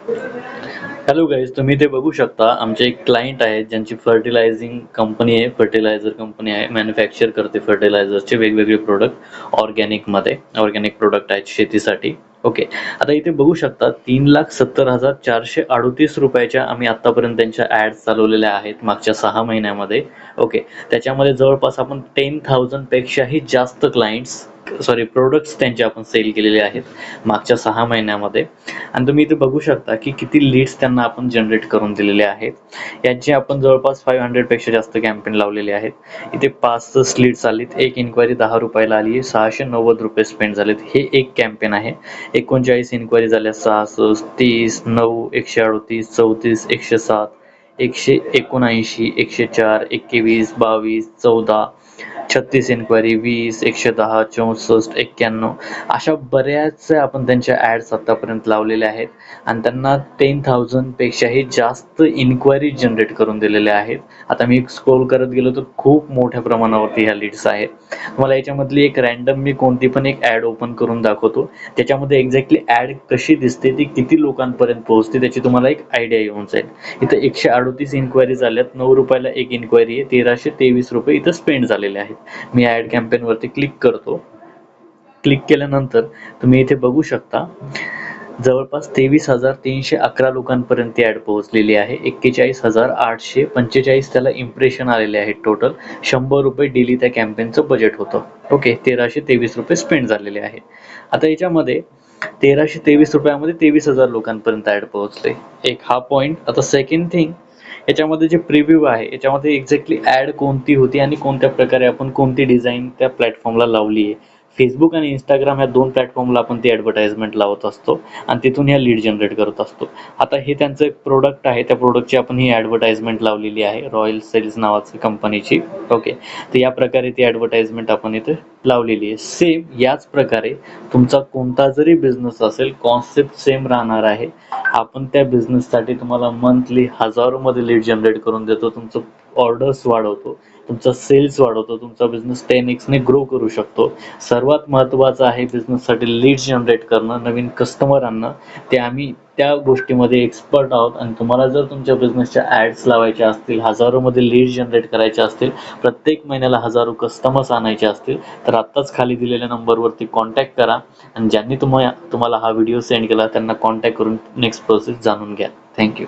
Hello guys, तुम्ही ते बघू शकता आमचे एक क्लायंट आहेत ज्यांची फर्टिलायझिंग कंपनी आहे, फर्टिलायझर कंपनी आहे, मॅन्युफॅक्चर करते फर्टिलायझरचे वेगवेगळे प्रोडक्ट ऑर्गॅनिक प्रोडक्ट आहेत शेतीसाठी. ओके, आता इथे बघू शकता 3,70,438 रुपयाच्या आम्ही आतापर्यंत त्यांच्या ॲड चालवलेल्या आहेत मागच्या 6 महिन्यामध्ये. ओके, त्याच्यामध्ये जवळपास आपण 10,000 पेक्षाही जास्त प्रोडक्ट्स त्यांचे आपण सेल केलेले आहेत मागच्या 6 महिन्यामध्ये. आणि तुम्ही इथे बघू शकता की किती लीड्स त्यांना आपण जनरेट करून दिलेले आहेत. यांची आपण जवळपास 500 पेक्षा जास्त कॅम्पेन लावलेले आहेत. इथे 5 लीड्स आलीत, एक इन्क्वायरी 10 रुपयाला आली आहे, 690 रुपये स्पेंड झालेत. हे एक कॅम्पेन आहे. 39 इन्क्वायरी झाल्या, 66, 30, 9, 138, 34, 107, 179, 104, 21, 22, 14, 36 इन्क्वायरी, 20, 110, 64, 91 अशा बऱ्याच आपण त्यांच्या ॲड्स आतापर्यंत लावलेल्या आहेत आणि त्यांना 10,000 पेक्षाही जास्त इन्क्वायरी जनरेट करून दिलेल्या आहेत. आता मी स्क्रोल करत गेलो तर खूप मोठ्या प्रमाणावरती ह्या लीड्स आहेत. मला याच्यामधली एक रॅन्डम मी कोणती पण एक ॲड ओपन करून दाखवतो. त्याच्यामध्ये एक्झॅक्टली ॲड कशी दिसते, ती किती लोकांपर्यंत पोहोचते, त्याची तुम्हाला एक आयडिया येऊन जाईल. इथं 138 इन्क्वायरी झाल्यात, 9 रुपयाला एक इन्क्वायरी आहे, 1,323 रुपये इथं स्पेंड झालेले आहेत. मी ॲड कॅम्पेनवरती क्लिक करतो. क्लिक केल्यानंतर तुम्ही इथे बघू शकता जवळपास 23,311 लोकांपर्यंत ती ॲड पोहोचलेली आहे. 41,845 त्याला इम्प्रेशन आलेले आहेत टोटल. 100 रुपये डेली त्या कॅम्पेनचं बजेट होतं. ओके, 1,323 रुपये स्पेंड झालेले आहे. आता याच्यामध्ये 1,323 रुपयामध्ये 23,000 लोकांपर्यंत ॲड पोहोचले. एक हा पॉईंट. आता सेकंड थिंग, याच्यामध्ये जे प्रिव्ह्यू आहे याच्यामध्ये एक्झॅक्टली ॲड कोणती होती आणि कोणत्या प्रकारे आपण कोणती डिझाईन त्या प्लॅटफॉर्मला लावली आहे. फेसबुक आणि इंस्टाग्राम ह्या 2 प्लॅटफॉर्मला आपण ती ॲडव्हर्टाइजमेंट लावत असतो आणि तिथून ह्या लीड जनरेट करत असतो. आता हे त्यांचं एक प्रोडक्ट आहे, त्या प्रोडक्टची आपण ही ॲडव्हर्टाइजमेंट लावलेली आहे, रॉयल सेल्स नावाची कंपनीची. ओके, तर या प्रकारे ती ॲडव्हर्टाइजमेंट आपण इथे लावलेली आहे. सेम याच प्रकारे तुमचा कोणता जरी बिझनेस असेल, कॉन्सेप्ट सेम राहणार आहे. आपण त्या बिझनेससाठी तुम्हाला मंथली हजारोमध्ये लीड जनरेट करून देतो, तुमचं ऑर्डर्स वाढवतो, तुमचा सेल्स वाढवतो, तुमचा बिझनेस 10x ने ग्रो करू शकतो. सर्वात महत्त्वाचं आहे बिझनेससाठी लीड जनरेट करणं, नवीन कस्टमर आणणं. ते आम्ही त्या गोष्टीमध्ये एक्सपर्ट आहोत आणि तुम्हाला जर तुमच्या बिझनेसच्या ॲड्स लावायच्या असतील, हजारोमध्ये लीड जनरेट करायचे असतील, प्रत्येक महिन्याला हजारो कस्टमर्स आणायचे असतील, तर आत्ताच खाली दिलेल्या नंबरवरती कॉन्टॅक्ट करा आणि ज्यांनी तुम्हाला हा व्हिडिओ सेंड केला त्यांना कॉन्टॅक्ट करून नेक्स्ट प्रोसेस जाणून घ्या. थँक्यू.